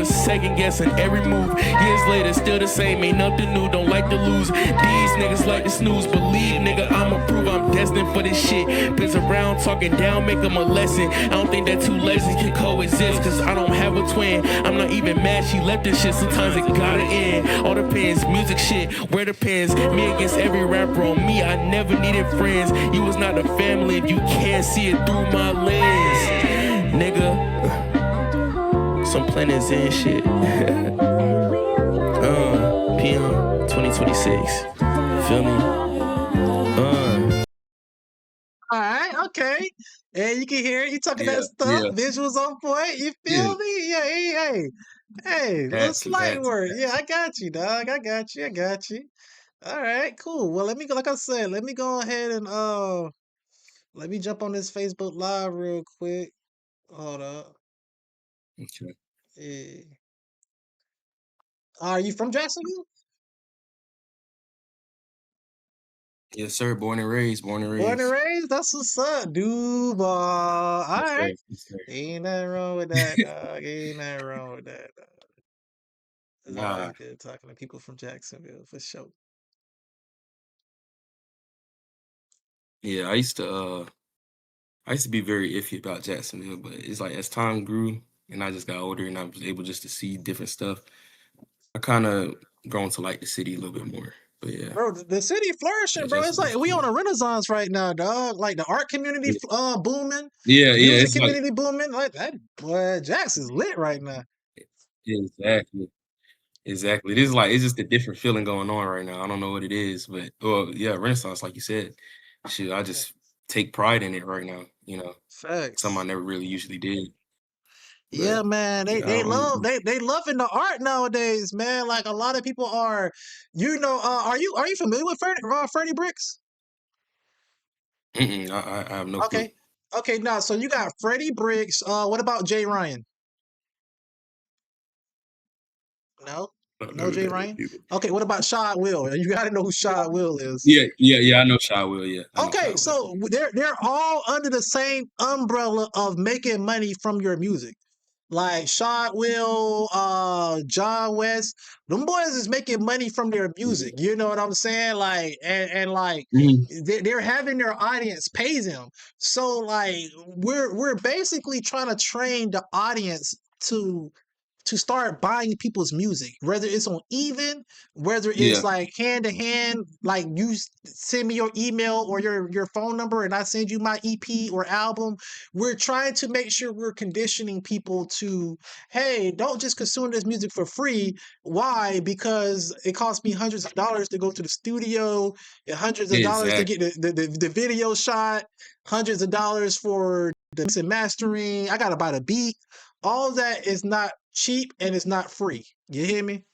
second guessing every move. Years later, still the same, ain't nothing new, don't like to lose. These niggas like to snooze, believe nigga, I'ma prove I'm destined for this shit. Piss around, talking down, make them a lesson. I don't think that two legends can coexist, cause I don't have a twin. I'm not even mad she left this shit, sometimes it gotta end. All depends, music shit, where the pens. Me against every rapper on me, I never needed friends. You was not a family if you can't see it through my lens. Nigga, some planets and shit. PM 2026. Feel me? Alright, okay. And you can hear it. You talking that stuff. Visuals on point. You feel me? Yeah, hey, little slight word. Yeah, I got you, dog. I got you. All right, cool. Well, let me go. Like I said, let me go ahead and let me jump on this Facebook Live real quick. Hold up. Okay. Yeah. Are you from Jacksonville? Yes, sir. Born and raised. Born and raised? That's what's up, Duval. All right. Ain't nothing wrong with that, dog. Ain't nothing wrong with that, dog. It's always good talking to people from Jacksonville, for sure. Yeah, I used to be very iffy about Jacksonville, but it's like as time grew and I just got older and I was able just to see different stuff, I kind of grown to like the city a little bit more. But yeah, bro, the city flourishing, bro. It's like we on a renaissance right now, dog. Like the art community booming. Yeah, music community booming. Like that, boy, Jackson's lit right now. Exactly. It is like it's just a different feeling going on right now. I don't know what it is, but yeah, renaissance, like you said. Shoot, I just take pride in it right now. You know, Facts. something I never really usually did. Yeah, man. They loving the art nowadays, man. Like a lot of people are. Are you familiar with Freddie Bricks? I have no clue. Okay. Now, so you got Freddie Bricks. What about Jay Ryan? No Jay Ryan. Okay, what about Shad Will? You got to know who Shad Will is. Yeah. I know Shad Will. Yeah. Okay, so they're all under the same umbrella of making money from your music. Like Shad Will, John West, them boys is making money from their music. You know what I'm saying? Like, and like they're having their audience pay them. So like we're basically trying to train the audience to start buying people's music, whether it's on even, whether it's like hand to hand, like you send me your email or your phone number and I send you my EP or album. We're trying to make sure we're conditioning people to, hey, don't just consume this music for free. Why? Because it costs me hundreds of dollars to go to the studio, and hundreds of dollars to get the video shot, hundreds of dollars for the mix and mastering. I gotta buy the beat. All that is not cheap and it's not free. You hear me?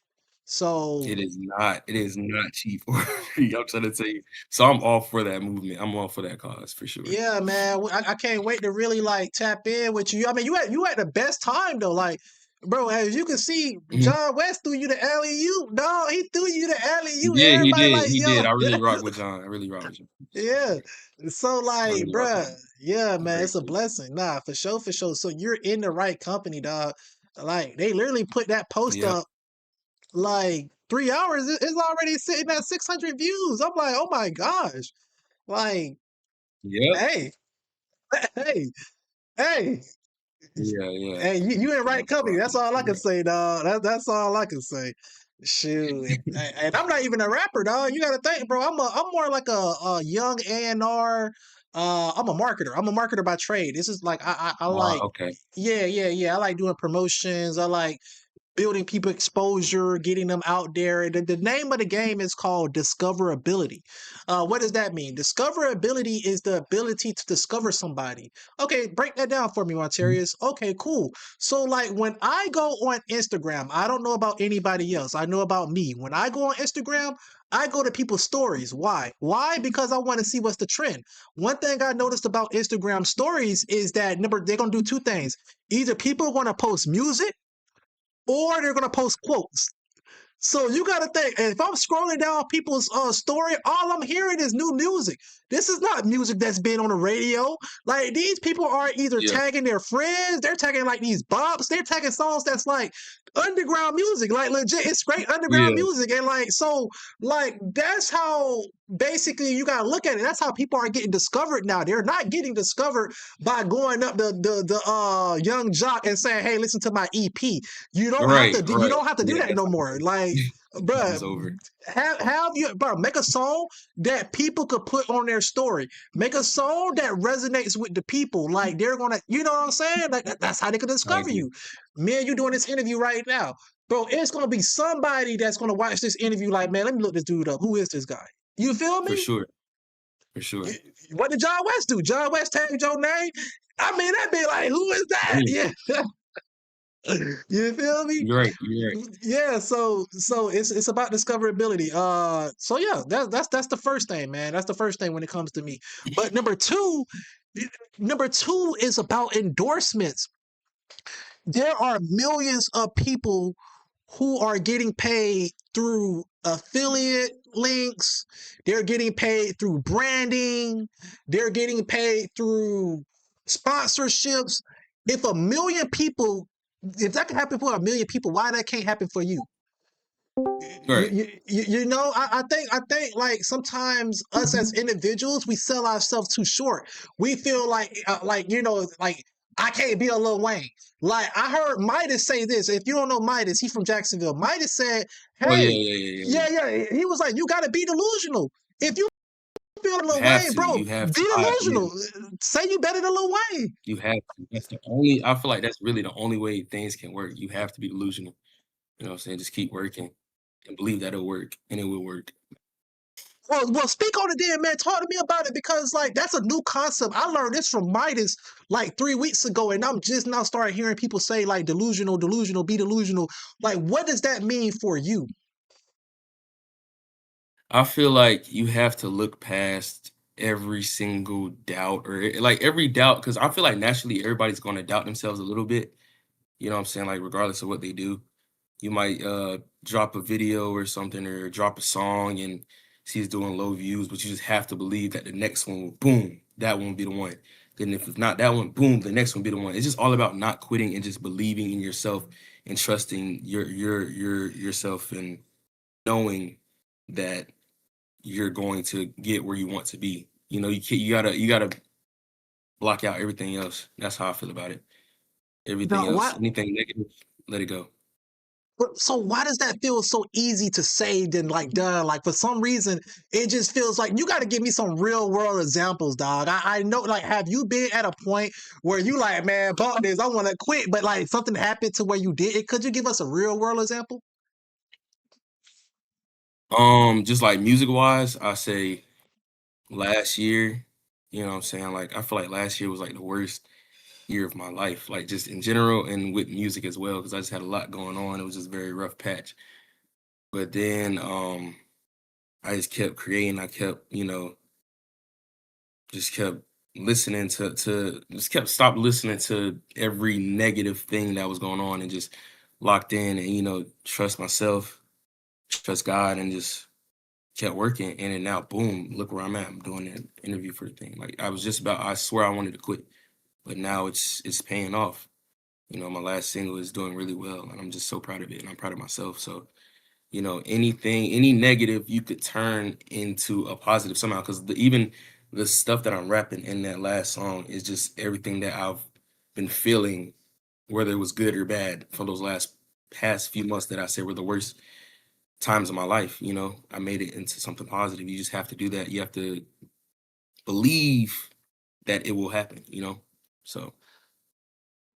So it is not cheap or free. I'm trying to tell you. So I'm all for that movement. I'm all for that cause for sure. Yeah, man. I can't wait to really like tap in with you. I mean, you at the best time though. Like, bro, as you can see, John West threw you the alley-oop. No, he threw you the alley-oop. Yeah, he did. I really rock with John. Yeah. So like, bruh, yeah, man, it's a blessing. Nah, for sure. So you're in the right company, dog. Like they literally put that post up like 3 hours. It's already sitting at 600 views. I'm like, oh my gosh. Like, hey. Yeah. Hey, you in right company. That's all I can say, dog. That's all I can say. Shoot, and I'm not even a rapper, dog. You gotta think, bro. I'm more like a young A&R. I'm a marketer. I'm a marketer by trade. This is like I like. Yeah. I like doing promotions. I like building people exposure, getting them out there. The name of the game is called discoverability. What does that mean? Discoverability is the ability to discover somebody. Okay, break that down for me, Montarius. Okay, cool. So like when I go on Instagram, I don't know about anybody else. I know about me. When I go on Instagram, I go to people's stories. Why? Because I want to see what's the trend. One thing I noticed about Instagram stories is that they're going to do two things. Either people are going to post music or they're going to post quotes. So you got to think, if I'm scrolling down people's story, all I'm hearing is new music. This is not music that's been on the radio. Like these people are either Yeah. tagging their friends, they're tagging like these bops, they're tagging songs that's like underground music, like legit. It's great underground Yeah. music, and like so, like that's how basically you gotta look at it. That's how people are getting discovered now. They're not getting discovered by going up the young jock and saying, "Hey, listen to my EP." You don't have Right. to. You Right. don't have to do Yeah. that That's no more. Like, it's bruh, over. have you, bro? Make a song that people could put on their story. Make a song that resonates with the people. Like they're gonna, you know what I'm saying? Like that's how they can I discover agree. you. Me and you doing this interview right now, bro. It's gonna be somebody that's gonna watch this interview. Like, man, let me look this dude up. Who is this guy? You feel For me? sure. For sure. You- What did John West do? John West tagged your name. I mean, that'd be like, who is that? Yeah. Yeah, you feel me? You're right. You're right. Yeah, so it's about discoverability. So yeah, that's the first thing, man. That's the first thing when it comes to me. But number two is about endorsements. There are millions of people who are getting paid through affiliate links. They're getting paid through branding. They're getting paid through sponsorships. If a million people, if that can happen for a million people, why that can't happen for you? Right. You know, I think like sometimes us as individuals we sell ourselves too short. We feel like you know like I can't be a Lil Wayne. Like I heard Midas say this. If you don't know Midas, he's from Jacksonville. Midas said, Oh yeah. "Hey, Yeah. Yeah. Yeah. yeah, yeah." He was like, "You got to be delusional. If you feel You Lil have Wayne, to. bro, You have be to. Yeah. delusional. Say you better than Lil Wayne." You have to. That's the only. I feel like that's really the only way things can work. You have to be delusional. You know what I'm saying? Just keep working and believe that it'll work, and it will work. Well, speak on it then, man. Talk to me about it because, like, that's a new concept. I learned this from Midas like 3 weeks ago, and I'm just now starting hearing people say like delusional, delusional, be delusional. Like, what does that mean for you? I feel like you have to look past every single doubt or like every doubt because I feel like naturally everybody's going to doubt themselves a little bit. You know what I'm saying? Like regardless of what they do, you might drop a video or something or drop a song and see it's doing low views, but you just have to believe that the next one will boom, that one will be the one. Then if it's not that one, boom, the next one will be the one. It's just all about not quitting and just believing in yourself and trusting yourself and knowing that you're going to get where you want to be. You know, you gotta block out everything else. That's how I feel about it. Everything Now, else, why? anything negative, let it go. So why does that feel so easy to say than like done? Like for some reason, it just feels like you got to give me some real world examples, dog. I know, like, have you been at a point where you like, man, bump this, I want to quit, but like something happened to where you did it? Could you give us a real world example? Just like music wise, I say last year, you know what I'm saying? Like I feel like last year was like the worst year of my life, like just in general and with music as well, because I just had a lot going on. It was just a very rough patch. But then I just kept creating, I kept, just kept listening to just kept stopped listening to every negative thing that was going on and just locked in and trust myself, trust God and just kept working and then now boom, look where I'm at. I'm doing an interview for the thing. Like I was just about I swear I wanted to quit. But now it's paying off. My last single is doing really well and I'm just so proud of it and I'm proud of myself. So, any negative you could turn into a positive somehow because even the stuff that I'm rapping in that last song is just everything that I've been feeling, whether it was good or bad, for those past few months that I said were the worst times of my life. I made it into something positive. You just have to do that. You have to believe that it will happen. So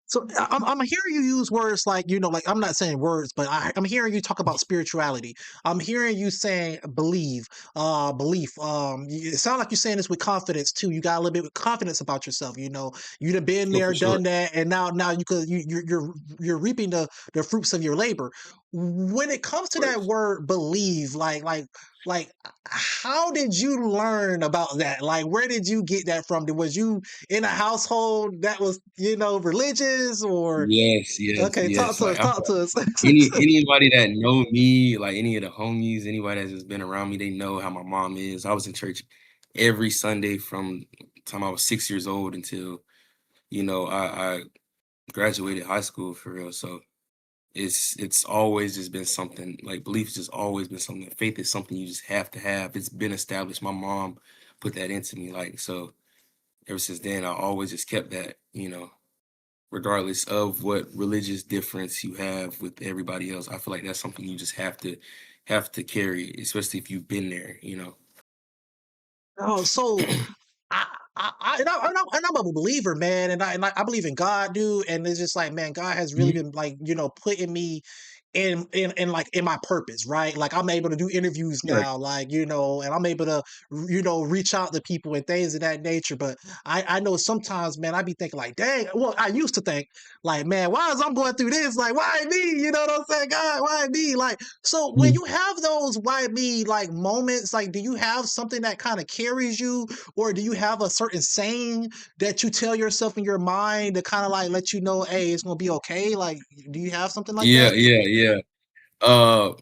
So I'm hearing you use words like, like I'm not saying words, but I'm hearing you talk about spirituality. I'm hearing you saying belief. It sounds like you're saying this with confidence too. You got a little bit of confidence about yourself. You've been for there, sure. done that, and now you could you're reaping the fruits of your labor. when it comes Of to that course. word believe, like, how did you learn about that? Like, where did you get that from? Was you in a household that was, religious or Yes, yes, okay, talk yes. to us, Like I talk feel to us. anybody that know me, like any of the homies, anybody that's just been around me, they know how my mom is. I was in church every Sunday from the time I was 6 years old until, I graduated high school for real. So it's always just been something like belief has just always been something. Faith is something you just have to have. It's been established. My mom put that into me. Like so ever since then I always just kept that. Regardless of what religious difference you have with everybody else. I feel like that's something you just have to carry, especially if you've been there. Oh, so I, and I'm a believer, man, and I believe in God, dude. And it's just like, man, God has really Mhm. been like, putting me in like in my purpose, right? Like I'm able to do interviews Right. now, like and I'm able to reach out to people and things of that nature. But I know sometimes, man, I be thinking like, dang. Well, I used to think like, man, why is I'm going through this? Like, why me? You know what I'm saying? God, why me? Like, so when Mhm. you have those why me like moments, like, do you have something that kind of carries you, or do you have a certain saying that you tell yourself in your mind to kind of like let you know, hey, it's gonna be okay? Like, do you have something like Yeah, that? yeah, yeah. Uh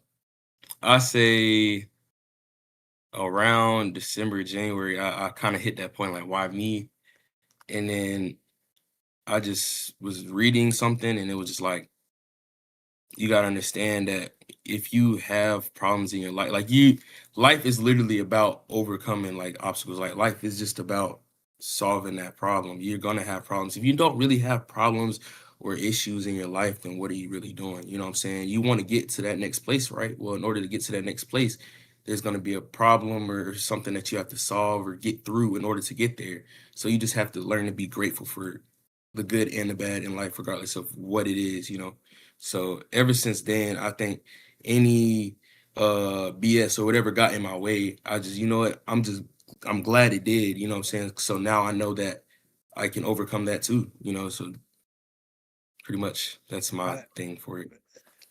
I say around December, January, I kind of hit that point like why me? And then I just was reading something and it was just like you got to understand that if you have problems in your life, life is literally about overcoming like obstacles. Like life is just about solving that problem. You're going to have problems. If you don't really have problems or issues in your life, then what are you really doing? You know what I'm saying? You want to get to that next place, right? Well, in order to get to that next place, there's going to be a problem or something that you have to solve or get through in order to get there. So you just have to learn to be grateful for the good and the bad in life, regardless of what it is. So ever since then, I think any BS or whatever got in my way, I just, you know what, I'm glad it did, you know what I'm saying? So now I know that I can overcome that too. So pretty much that's my thing for it.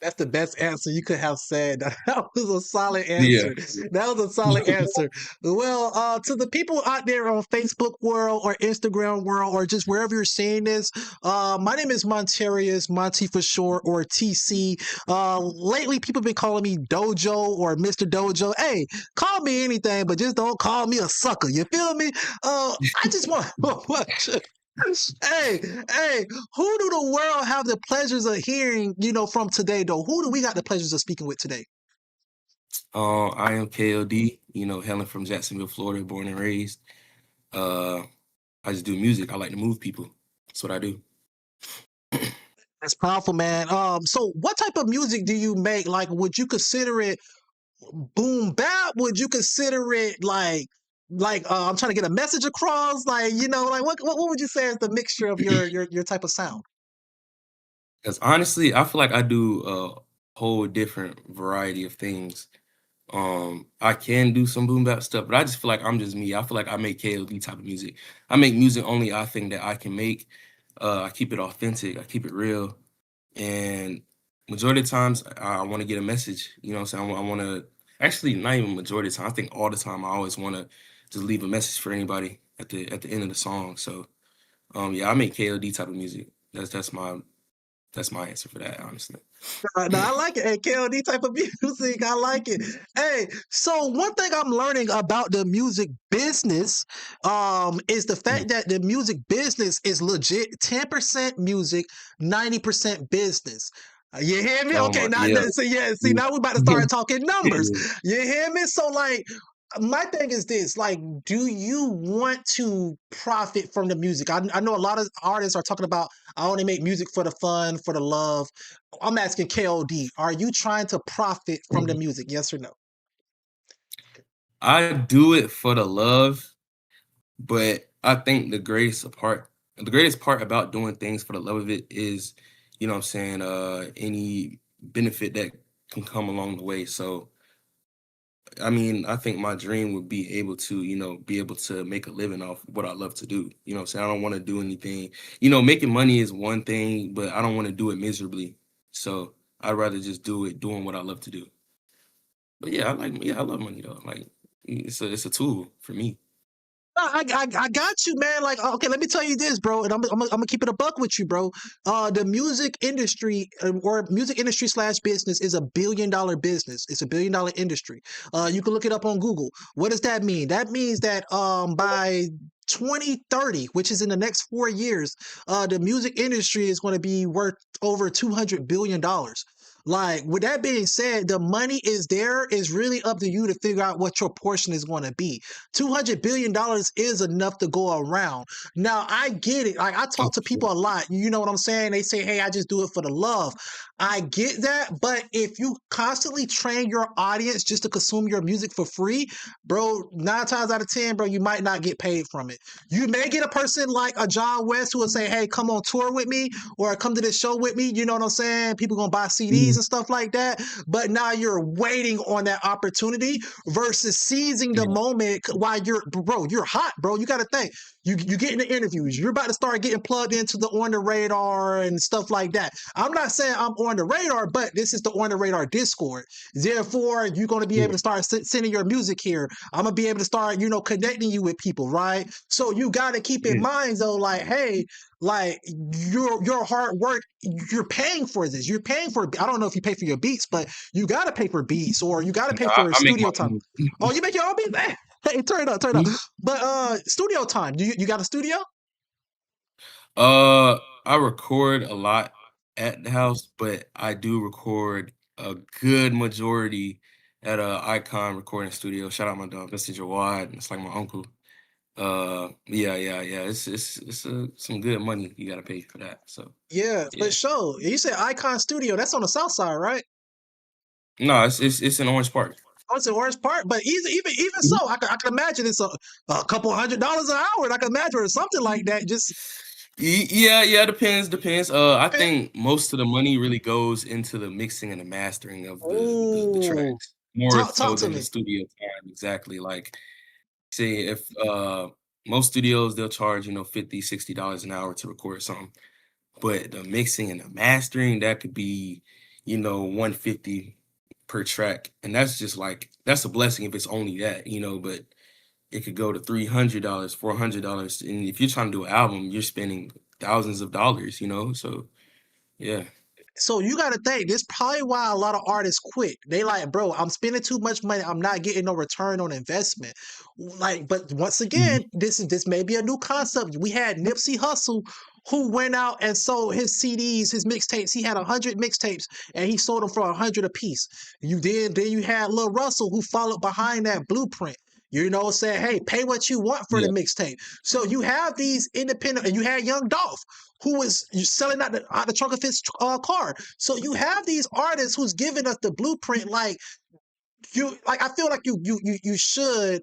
That's the best answer you could have said. That was a solid Yeah. answer. That was a solid answer. Well, to the people out there on Facebook world or Instagram world or just wherever you're seeing this, my name is Montarius, Monty for short, or TC. Lately, people been calling me Dojo or Mr. Dojo. Hey, call me anything, but just don't call me a sucker. You feel me? I just want to Hey, hey, who do the world have the pleasures of hearing, from today, though? Who do we got the pleasures of speaking with today? I am K.L.D, hailing from Jacksonville, Florida, born and raised. Uh, I just do music. I like to move people. That's what I do. That's powerful, man. So what type of music do you make? Like, would you consider it boom bap? Would you consider it like I'm trying to get a message across? Like, like what would you say is the mixture of your type of sound? Because honestly, I feel like I do a whole different variety of things. I can do some boom bap stuff, but I just feel like I'm just me. I feel like I make K.L.D type of music. I make music only I think that I can make. I keep it authentic. I keep it real. And majority of the times, I want to get a message. You know what I'm saying? I want to actually not even majority of the time. I think all the time I always want to just leave a message for anybody at the end of the song. So yeah, I make K.L.D type of music. That's my answer for that, honestly. No, I like it. Hey, K.L.D type of music. I like it. Hey, so one thing I'm learning about the music business is the Mhm. fact that the music business is legit 10% music, 90% business. You hear me? Oh Okay, my, now, yeah. so yeah, see, Yeah. now we're about to start talking numbers. Yeah. You hear me? So, like, my thing is this, like, do you want to profit from the music? I know a lot of artists are talking about, I only make music for the fun, for the love. I'm asking K.O.D, are you trying to profit from the Mhm. music? Yes or no? I do it for the love, but I think the greatest part about doing things for the love of it is, you know what I'm saying, any benefit that can come along the way. So, I mean, I think my dream would be able to, be able to make a living off what I love to do. You know what I'm saying? I don't want to do anything. Making money is one thing, but I don't want to do it miserably. So, I'd rather just do it doing what I love to do. But I love money though. Like it's a tool for me. I got you, man. Like, okay, let me tell you this, bro, and I'm gonna keep it a buck with you, bro. The music industry or music industry slash business is $1 billion business. It's $1 billion industry. You can look it up on Google. What does that mean? That means that by 2030, which is in the next 4 years, the music industry is going to be worth over $200 billion. Like, with that being said, the money is there. It's really up to you to figure out what your portion is going to be. $200 billion is enough to go around. Now, I get it. Like, I Oh, talk to for sure. people a lot. You know what I'm saying? They say, hey, I just do it for the love. I get that. But if you constantly train your audience just to consume your music for free, bro, 9 times out of 10, bro, you might not get paid from it. You may get a person like a John West who will say, hey, come on tour with me or come to this show with me. You know what I'm saying? People gonna buy CDs Mhm. and stuff like that. But now you're waiting on that opportunity versus seizing the Yeah. moment while you're hot, bro. You got to think. You get in the interviews. You're about to start getting plugged into the on the radar and stuff like that. I'm not saying I'm on the radar, but this is the on the radar Discord. Therefore, you're going to be able Yeah. to start sending your music here. I'm gonna be able to start, connecting you with people, right? So you got to keep in Yeah. mind though, like, hey, like your hard work, you're paying for this. You're paying for. I don't know if you pay for your beats, but you got to pay for beats or you got to pay No, I, for I make my studio time. own. Oh, you make your own beats? Hey, turn it up, turn it up. Mhm. But studio time. You got a studio? I record a lot at the house, but I do record a good majority at a Icon recording studio. Shout out my dog, Mr. Jawad. It's like my uncle. Yeah. It's some good money you gotta pay for that. So Yeah, for yeah. sure. You said Icon Studio. That's on the south side, right? No, it's in Orange Park. Oh, it's in Orange Park. But even Mhm. so, I can imagine it's a couple $100 an hour. And I can imagine or something like that. Just Yeah, depends. I think most of the money really goes into the mixing and the mastering of the oh, tracks, more talk so to than the me. studio time. Exactly. Like, say if most studios they'll charge, 50, $60 an hour to record something. But the mixing and the mastering, that could be, 150 per track. And that's just like that's a blessing if it's only that, but it could go to $300, $400. And if you're trying to do an album, you're spending thousands of dollars. So yeah. So you got to think this probably why a lot of artists quit. They like, bro, I'm spending too much money. I'm not getting no return on investment. Like, but once Mhm. again, this may be a new concept. We had Nipsey Hussle who went out and sold his CDs, his mixtapes. He had 100 mixtapes and he sold them for 100 a piece. Then you had Lil Russell who followed behind that blueprint. Saying, hey, pay what you want for the Yeah. mixtape. So you have these independent, and you had Young Dolph who was selling out the trunk of his car. So you have these artists who's giving us the blueprint. Like I feel like you should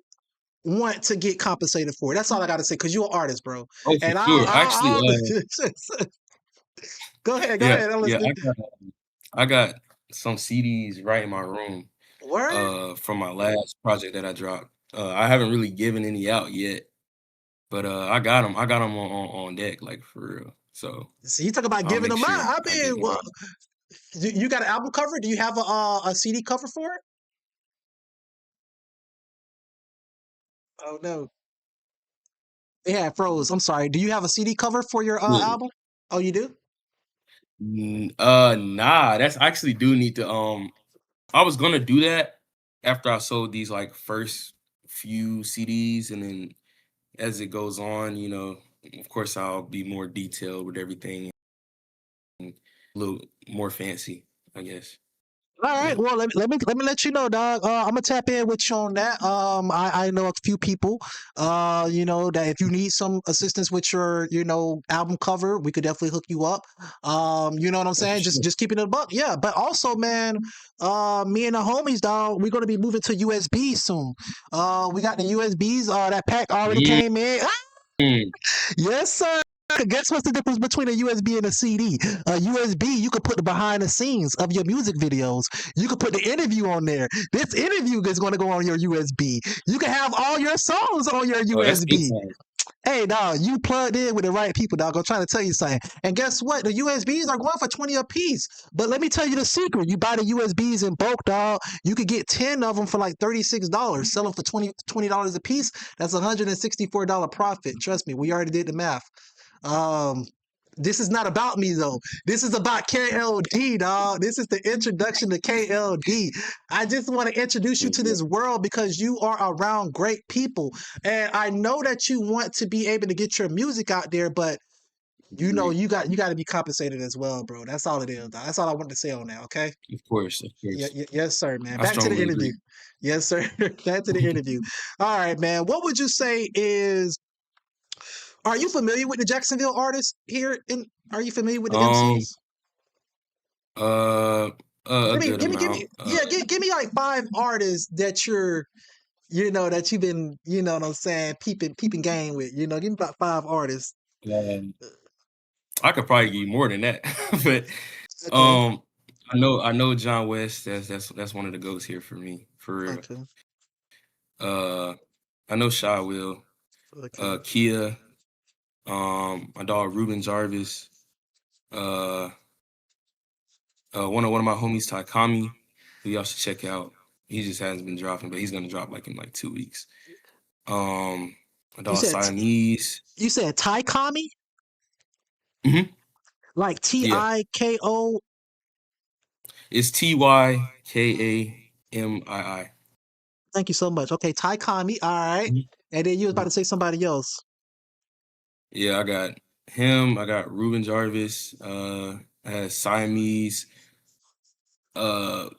want to get compensated for it. That's all I got to say because you're an artist, bro. Oh, for And sure. Actually, go ahead, go yeah, ahead. I'm yeah, listening. I got some CDs right in my room Word. from my last project that I dropped. I haven't really given any out yet, but I got them. I got them on deck, like for real. So So you talk about I'll giving make them out. sure I I mean, get more. well, you got an album cover? Do you have a CD cover for it? Oh no, they had froze. I'm sorry. Do you have a CD cover for your Yeah. album? Oh, you do? Nah, that's I actually do need to. I was gonna do that after I sold these like first few CDs, and then as it goes on, of course I'll be more detailed with everything, and a little more fancy, I guess. All right. Yeah. Well, let me let you know, dog. I'm gonna tap in with you on that. I know a few people. That if you need some assistance with your album cover, we could definitely hook you up. You know what I'm Oh, for saying? Just sure. just keeping it a buck. Yeah. But also, man, me and the homies, dog, we're gonna be moving to USB soon. We got the USBs. That pack already came in. Mm. Yes, sir. Guess what's the difference between a USB and a CD? A USB, you could put the behind the scenes of your music videos. You could put the interview on there. This interview is going to go on your USB. You can have all your songs on your Oh, that's big USB. time. Hey, dog, you plugged in with the right people, dog. I'm trying to tell you something. And guess what? The USBs are going for 20 a piece. But let me tell you the secret. You buy the USBs in bulk, dog. You could get 10 of them for like $36. Sell them for $20 a piece. That's $164 profit. Trust me, we already did the math. Um, this is not about me though. This is about K.L.D, dog. This is the introduction to K.L.D. I just want to introduce you to Yeah, this world because you are around great people. And I know that you want to be able to get your music out there, but you know agree. you got to be compensated as well, bro. That's all it is, dog. That's all I wanted to say on that, okay? Of course, of Yeah, course. yes, sir, man. I Back to the strongly interview. agree. Yes, sir. Back to the interview. All right, man. What would you say is are you familiar with the Jacksonville artists here? Are you familiar with the Um, MCs? uh, a Give me, good give me, give me. amount. Yeah, give me like five artists that that you've been, you know what I'm saying, peeping game with. Give me about five artists. Um, I could probably give you more than that, but Okay, um, I know John West. That's one of the goats here for me, for real. okay, Uh, I know Shy Will, okay. Kia, my dog Ruben Jarvis, uh, one of my homies Taikami, who y'all should check out. He just hasn't been dropping, but he's gonna drop like in like 2 weeks. My You dog said Siamese. you said Ty Kami, Hmm. like Yeah, Tiko. it's Tykkamii. Thank you so much. Okay, Ty Kami. All right. Mhm. And then you was about to Mhm. say somebody else. Yeah, I got him. I got Ruben Jarvis. I had Siamese. Uh,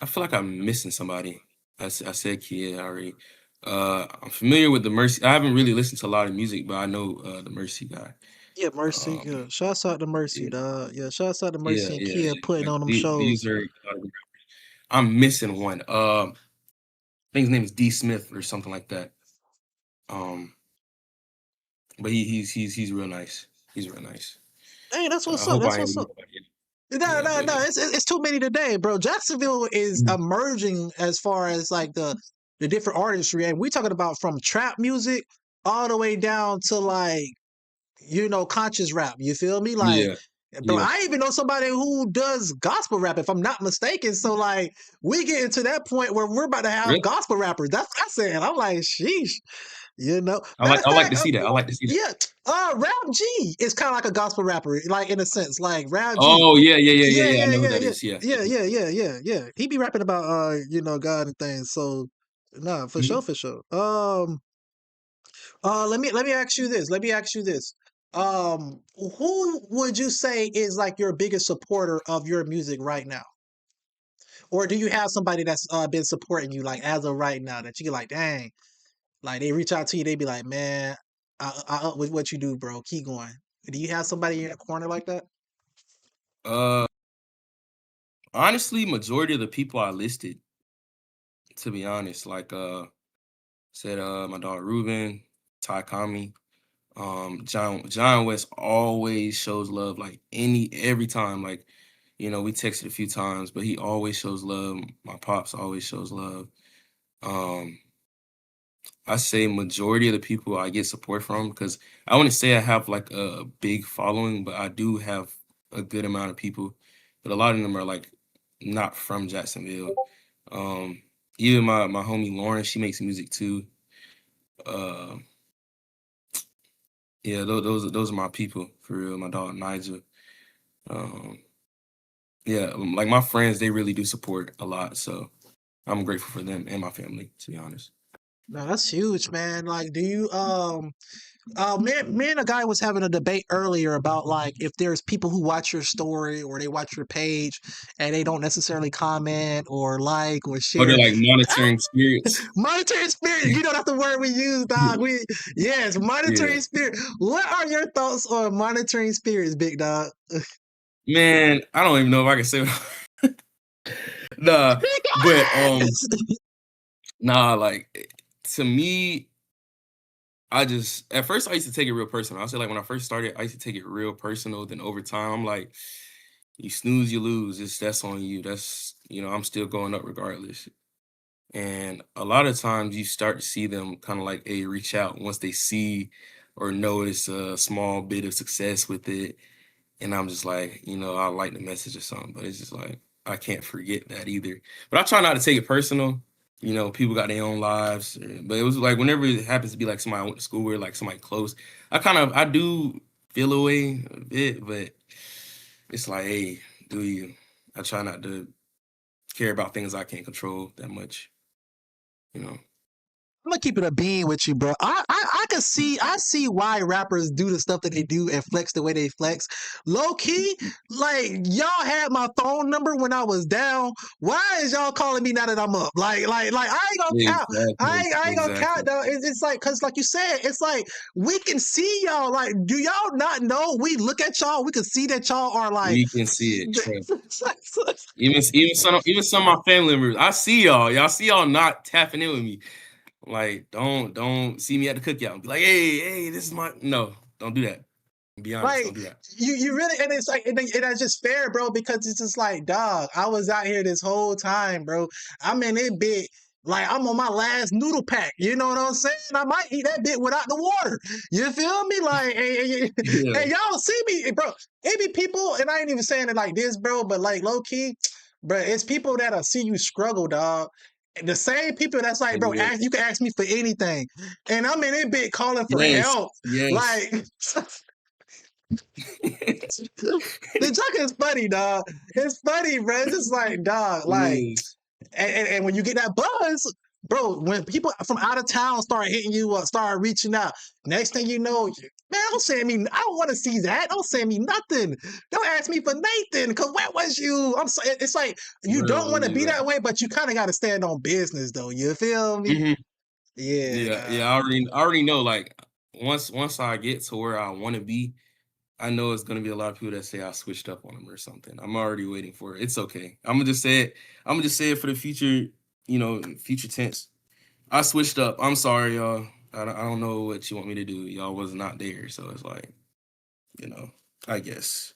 I feel like I'm missing somebody. I said Kia already. I'm familiar with the Mercy. I haven't really listened to a lot of music, but I know the Mercy guy. Yeah, Mercy. Um, Yeah, shouts out to Mercy, yeah, dog. Yeah, shouts out to yeah, Mercy and yeah, Kia yeah. putting Like, on them these shows. are. I'm missing one. I think his name is D Smith or something like that. Um, but he's real nice. He's real nice. Hey, that's I what's up. hope That's I ain't what's leaving up. nobody out. No, Yeah, no, but no. It's too many today, bro. Jacksonville is Mhm. emerging as far as like the different artistry, and we talking about from trap music all the way down to like conscious rap. You feel me? Like, Yeah, bro, yeah. I even know somebody who does gospel rap, if I'm not mistaken. So like, we getting to that point where we're about to have Really? gospel rappers. That's what I said. I'm like, sheesh. I Matter like of I like to fact, see that. I like to see that. yeah, Rap G is kind of like a gospel rapper, like in a sense, like Rap G. Oh yeah, yeah, yeah, yeah, Yeah, yeah. I yeah, know who yeah, that yeah, is. Yeah. yeah, yeah, yeah, yeah, yeah. He be rapping about God and things. So nah, for sure, Mhm. for sure. Let me ask you this. Let me ask you this. Who would you say is like your biggest supporter of your music right now? Or do you have somebody that's been supporting you like as of right now that you get like, dang, like they reach out to you, they be like, man, I up with what you do, bro. Keep going. Do you have somebody in your corner like that? Uh, honestly, majority of the people I listed, to be honest, like said my dog Ruben, Ty Kami, John West always shows love like every time. Like, we texted a few times, but he always shows love. My pops always shows love. Um, I say majority of the people I get support from because I want to say I have like a big following, but I do have a good amount of people, but a lot of them are like not from Jacksonville. Um, Even my homie Lauren, she makes music too. Uh, yeah, those are my people for real. My dog Nigel. Um, yeah, like my friends, they really do support a lot, so I'm grateful for them and my family, to be honest. No, that's huge, man. Like, do you me and a guy was having a debate earlier about like if there's people who watch your story or they watch your page and they don't necessarily comment or like or Oh, they're share. like monitoring spirits. Monitoring spirit, that's the word we use, dog. Yes, Yeah. monitoring spirit. What are your thoughts on monitoring spirits, big dog? Man, I don't even know if I can say nah, but Because nah, like to me, I just at first I used to take it real personal. I say like when I first started, I used to take it real personal. Then over time, I'm like, you snooze, you lose. That's on you. I'm still going up regardless. And a lot of times you start to see them kind of like a reach out once they see or notice a small bit of success with it. And I'm just like, I like the message or something, but it's just like I can't forget that either. But I try not to take it personal. People got their own lives. But it was like whenever it happens to be like somebody I went to school with, like somebody close, I do feel away a bit, but it's like, hey, do you? I try not to care about things I can't control that much, you know. I'm gonna keep it a bean with you, bro. I can see I see why rappers do the stuff that they do and flex the way they flex. Low key, like y'all had my phone number when I was down. Why is y'all calling me now that I'm up? Like I ain't gonna count. Exactly, I ain't gonna count exactly. though. It's like cause like you said, it's like we can see y'all. Like, do y'all not know? We look at y'all, we can see that y'all are like We can see it, trust. Even some of my family members, I see y'all. Y'all see y'all not tapping in with me. Like, don't see me at the cookout and be like, hey, this is my no, don't do that. Be honest, don't Like do that. you really, and it's like, and that's just fair, bro, because it's just like, dog, I was out here this whole time, bro. I'm in it bit, like I'm on my last noodle pack. You know what I'm saying? I might eat that bit without the water. You feel me? Like, Yeah, and y'all see me, bro. It be people, and I ain't even saying it like this, bro, but like low key, bro, it's people that'll see you struggle, dog. The same people that's like, bro, yeah. you can ask me for anything, and I'm in it bit calling for Yes, help, yes. like. The joke is funny, dog. It's funny, bro. It's just like, dog, It like, is. and when you get that buzz, bro, when people from out of town start hitting you up, start reaching out, next thing you know, man, don't send me. I don't want to see that. Don't send me nothing. Don't ask me for Nathan, cause where was you? I'm so, it's like you don't Where want to was be you that at? way, but you kind of got to stand on business, though. You feel me? Mhm. Yeah, Yeah, dog. yeah. I already know. Like, once I get to where I want to be, I know it's gonna be a lot of people that say I switched up on them or something. I'm already waiting for it. It's okay. I'm gonna just say it. I'm gonna just say it for the future. Future tense. I switched up. I'm sorry, y'all. I don't know what you want me to do. Y'all was not there, so it's like, you know, I guess.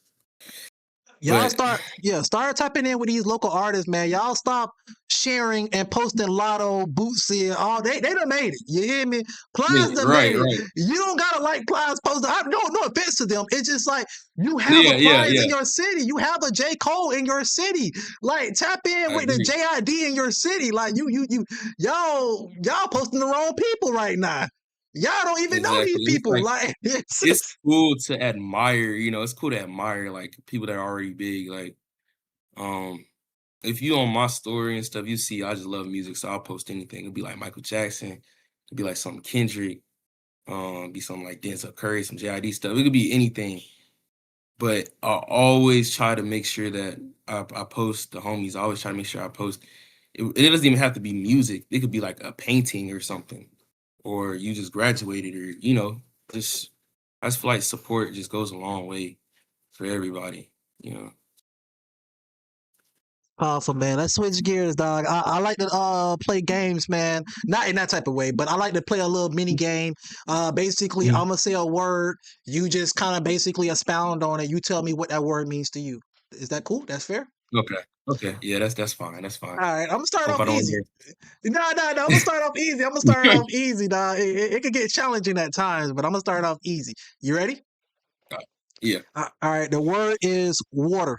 Y'all But start, yeah, start tapping in with these local artists, man. Y'all stop sharing and posting Lotto, Bootsy, all they done made it. You hear me? yeah, Plies done right, made it. right. You don't gotta like Plies post. No offense to them. It's just like you have a Yeah, yeah, Plies in yeah. your city. You have a J. Cole in your city. Like tap in I with the agree. JID in your city. Like y'all posting the wrong people right now. Y'all don't even know these Exactly. It's people. like Like it's cool to admire. It's cool to admire like people that are already big. Like, um, if you on my story and stuff, you see I just love music, so I'll post anything. It'll be like Michael Jackson. It'll be like something Kendrick. Be something like Denzel Curry, some JID stuff. It could be anything. But I always try to make sure that I post the homies. I always try to make sure I post. It doesn't even have to be music. It could be like a painting or something, or you just graduated, or just I just feel like support just goes a long way for everybody. You know. Powerful, man. Let's switch gears, dog. I like to play games, man. Not in that type of way, but I like to play a little mini game. Basically, Mhm. I'm gonna say a word. You just kind of basically expound on it. You tell me what that word means to you. Is that cool? That's fair. Okay. Okay. Yeah, that's fine. That's fine. All right, I'm gonna start Hope off I don't easy. hear. No, no, no. I'm gonna start off easy. I'm gonna start off easy, dog. It could get challenging at times, but I'm gonna start off easy. You ready? Yeah. All right. The word is water.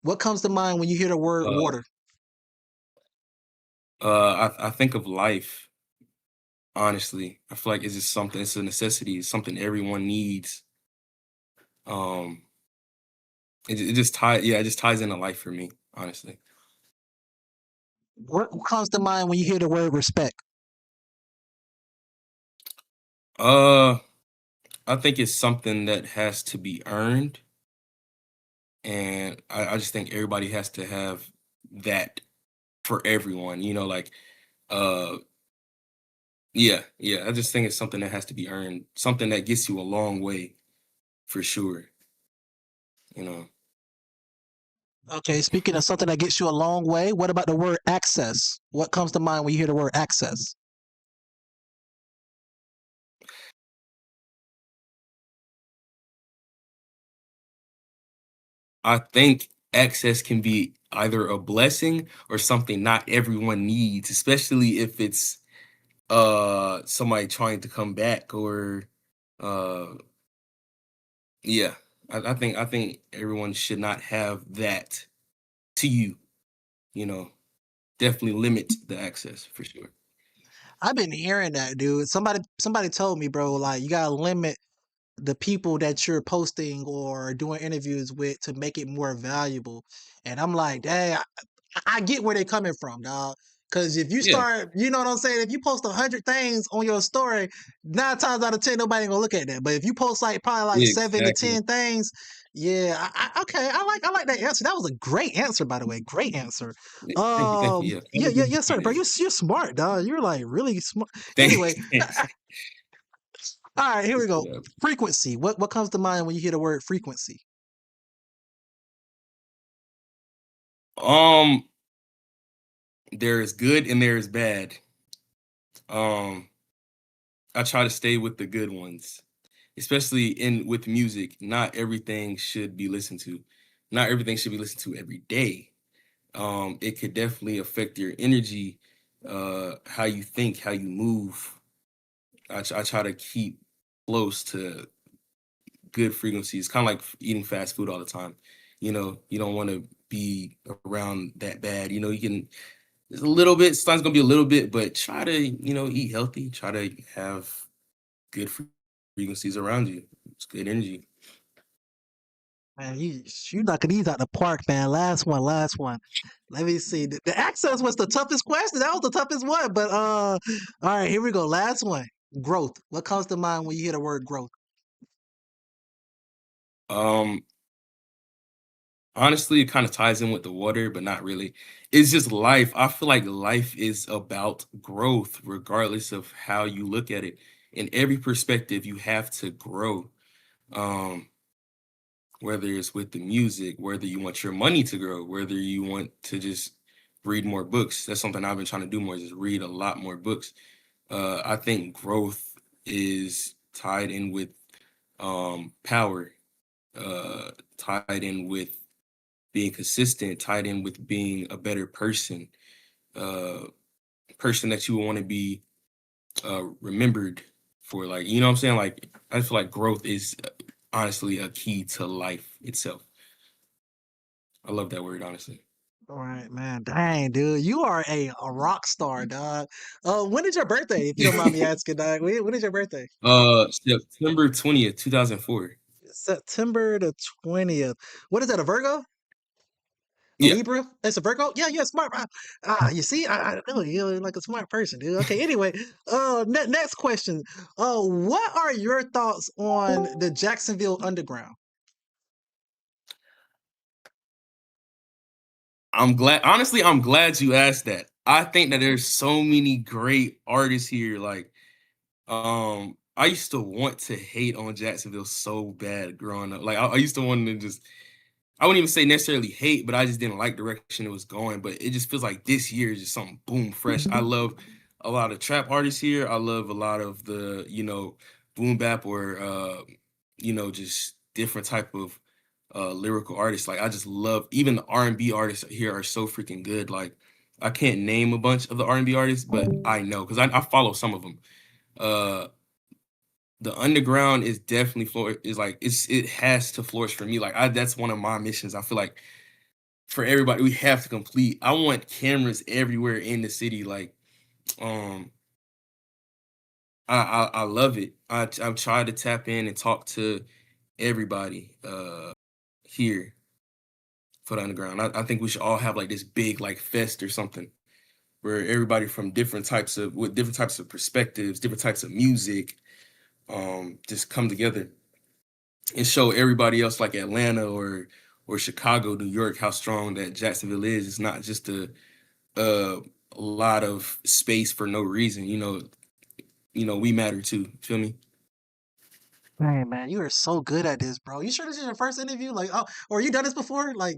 What comes to mind when you hear the word Uh, water? I think of life. Honestly, I feel like it's just something. It's a necessity. It's something everyone needs. Um, it just ties. Yeah, it just ties into life for me. Honestly, What comes to mind when you hear the word respect? uh, I think it's something that has to be earned, and I just think everybody has to have that for everyone. Like, uh, yeah, yeah. I just think it's something that has to be earned. Something that gets you a long way for sure. You know. Okay, speaking of something that gets you a long way, what about the word access? What comes to mind when you hear the word access? I think access can be either a blessing or something not everyone needs, especially if it's somebody trying to come back or uh yeah. I think everyone should not have that to you, you know. Definitely limit the access for sure. I've been hearing that, dude. Somebody told me, bro, like you gotta limit the people that you're posting or doing interviews with to make it more valuable. And I'm like, dang, I get where they're coming from, dog. Because if you Yeah, start, you know what I'm saying? If you post 100 things on your story, 9 times out of 10, nobody ain't gonna look at that. But if you post like probably like 7 to 10 exactly. things, yeah, okay, I like that answer. That was a great answer, by the way, great answer. Thank you, thank you. Yeah, Yeah, follow me yes, sir, behind bro. it. You're smart, dog. You're like really smart. Anyway, Thanks. all right, here we go. Yeah. Frequency. What comes to mind when you hear the word frequency? Um, there is good and there is bad. Um, I try to stay with the good ones, especially in with music. Not everything should be listened to. Not everything should be listened to every day. It could definitely affect your energy, how you think, how you move. I try to keep close to good frequencies, kind of like eating fast food all the time. You don't want to be around that bad. You can, there's a little bit, sometimes gonna be a little bit, but try to, eat healthy, try to have good frequencies around you. It's good energy. Man, you knocking these out the park, man. Last one, last one. Let me see. The access was the toughest question. That was the toughest one. But all right, here we go. Last one. Growth. What comes to mind when you hear the word growth? Um, Honestly, it kind of ties in with the water, but not really. It's just life. I feel like life is about growth, regardless of how you look at it. In every perspective, you have to grow. Um, whether it's with the music, whether you want your money to grow, whether you want to just read more books. That's something I've been trying to do more, is just read a lot more books. I think growth is tied in with power, tied in with being consistent, tied in with being a better person, uh, person that you want to be remembered for. Like, you know what I'm saying? Like, I feel like growth is honestly a key to life itself. I love that word, honestly. All right, man. Dang, dude. You are a rock star, dog. When is your birthday, if you don't mind me asking, dog? When is your birthday? September 20th, 2004. September the 20th. What is that, a Virgo? A Yeah. Libra? It's a Virgo? Yeah, yeah, smart. You see, I know you're like a smart person, dude. Okay, anyway, next question. What are your thoughts on the Jacksonville Underground? I'm glad you asked that. I think that there's so many great artists here. Like, I used to want to hate on Jacksonville so bad growing up. Like, I used to want to just, I wouldn't even say necessarily hate, but I just didn't like the direction it was going. But it just feels like this year is just something boom fresh. I love a lot of trap artists here. I love a lot of the, boom bap or just different type of lyrical artists. Like, I just love, even the R&B artists here are so freaking good. Like, I can't name a bunch of the R&B artists, but I know because I follow some of them. Uh the underground is definitely is like, it has to flourish for me. Like, that's one of my missions. I feel like for everybody, we have to complete. I want cameras everywhere in the city. Like, um, I love it. I've tried to tap in and talk to everybody here for the underground. I think we should all have like this big like fest or something where everybody from different types of perspectives, different types of music, just come together and show everybody else, like Atlanta or Chicago, New York, how strong that Jacksonville is. It's not just a lot of space for no reason. We matter too. Feel me? Hey, man, you are so good at this, bro. You sure this is your first interview? Like, oh, or you done this before? Like,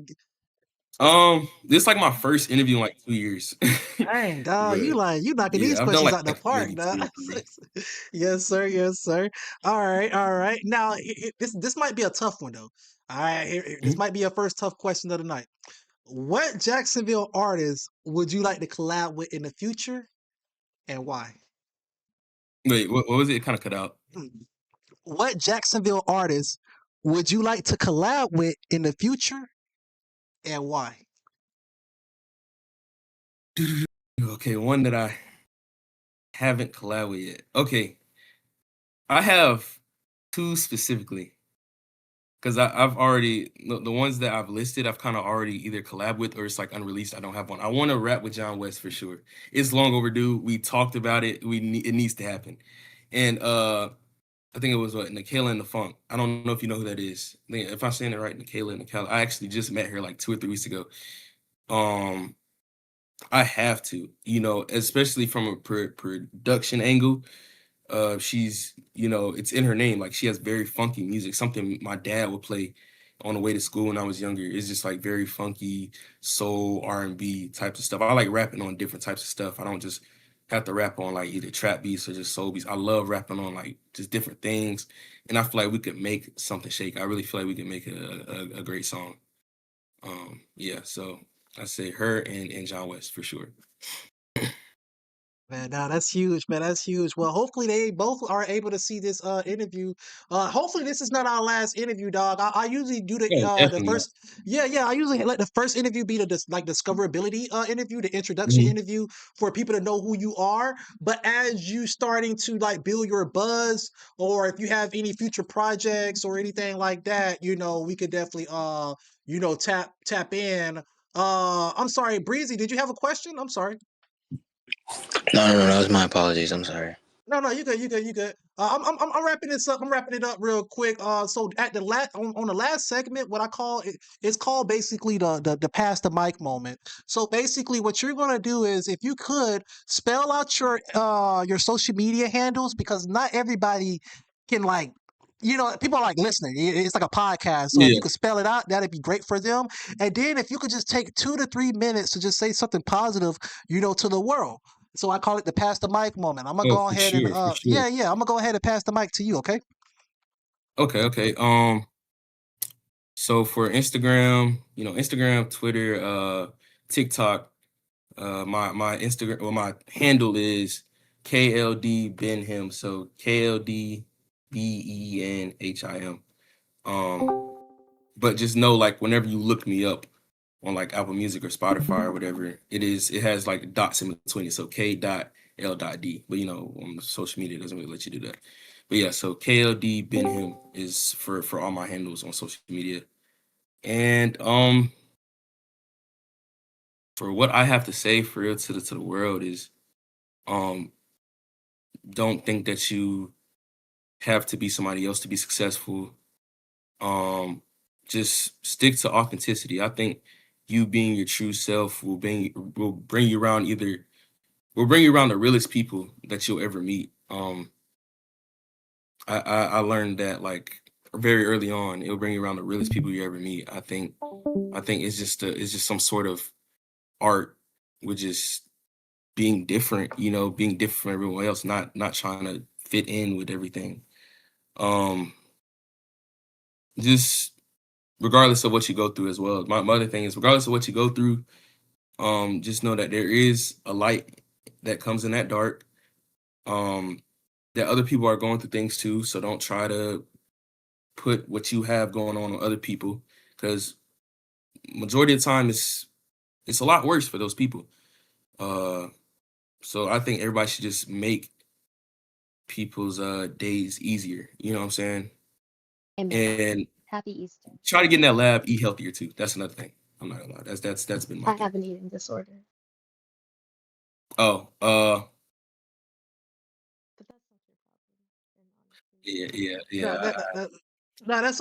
This is like my first interview in like 2 years. dang, dog, But you knocking these yeah, I've done questions like out the park, maybe dog. two or three. Yes, sir. Yes, sir. All right, all right. Now, this might be a tough one though. All right, this Mhm. might be your first tough question of the night. What Jacksonville artist would you like to collab with in the future, and why? Wait, what was it? It kind of cut out. What Jacksonville artist would you like to collab with in the future, and why? Okay, one that I haven't collabed with yet. Okay, I have two specifically because I've already the ones that I've listed. I've kind of already either collab with or it's like unreleased. I don't have one. I want to rap with John West for sure. It's long overdue. We talked about it. It needs to happen. And I think it was what Nikayla and the Funk. I don't know if you know who that is. If I'm saying it right, Nikayla and Nikayla. I actually just met her like 2 or 3 weeks ago. Um, I have to, especially from a production angle. She's, it's in her name. Like she has very funky music. Something my dad would play on the way to school when I was younger. It's just like very funky soul R&B types of stuff. I like rapping on different types of stuff. I don't just have to rap on like either trap beats or just soul beats. I love rapping on like just different things, and I feel like we could make something shake. I really feel like we could make a great song. Yeah. So I say her and John West for sure. Man, nah, that's huge, man. That's huge. Well, hopefully they both are able to see this interview. Hopefully this is not our last interview, dog. I usually do Oh, the definitely not. first, yeah. I usually let the first interview be the like discoverability interview, the introduction Mhm. interview for people to know who you are. But as you starting to like build your buzz, or if you have any future projects or anything like that, we could definitely tap in. I'm sorry, Breezy, did you have a question? I'm sorry. No, that was my apologies. I'm sorry. No, no, you good, you good, you good. I'm wrapping this up. I'm wrapping it up real quick. So at the on the last segment, what I call it, it's called basically the pass the mic moment. So basically, what you're gonna do is, if you could spell out your social media handles, because not everybody can like. People are like listening. It's like a podcast. So if you Yeah. could spell it out, that'd be great for them. And then if you could just take 2 to 3 minutes to just say something positive, to the world. So I call it the pass the mic moment. I'm gonna Oh, go for ahead and sure, for sure. yeah, I'm gonna go ahead and pass the mic to you, okay? Okay, okay. So for Instagram, Instagram, Twitter, TikTok, my Instagram, well, my handle is KLD Benham. So KLD BENHIM. But just know, like, whenever you look me up on like Apple Music or Spotify or whatever, it has like dots in between it. So K.L.D. But on social media it doesn't really let you do that. But yeah, so KLD Benham is for all my handles on social media. And for what I have to say for real to the world is um don't think that you have to be somebody else to be successful. Um just stick to authenticity. I think you being your true self will bring you around the realest people that you'll ever meet. I learned that like very early on. It'll bring you around the realest people you ever meet. I think it's just some sort of art with just being different, being different from everyone else, not trying to fit in with everything. Um, just regardless of what you go through as well. My other thing is regardless of what you go through, just know that there is a light that comes in that dark. Um, that other people are going through things too, so don't try to put what you have going on other people, because majority of the time it's a lot worse for those people. Uh, so I think everybody should just make people's days easier. You know what I'm saying? Amen. And Happy Easter. try to get in that lab, eat healthier too. That's another thing. I'm not gonna lie. That's been my I thing. have an eating disorder. Oh, But that's not your problem, in honesty. yeah, yeah, No, yeah. that, that, that, no, that's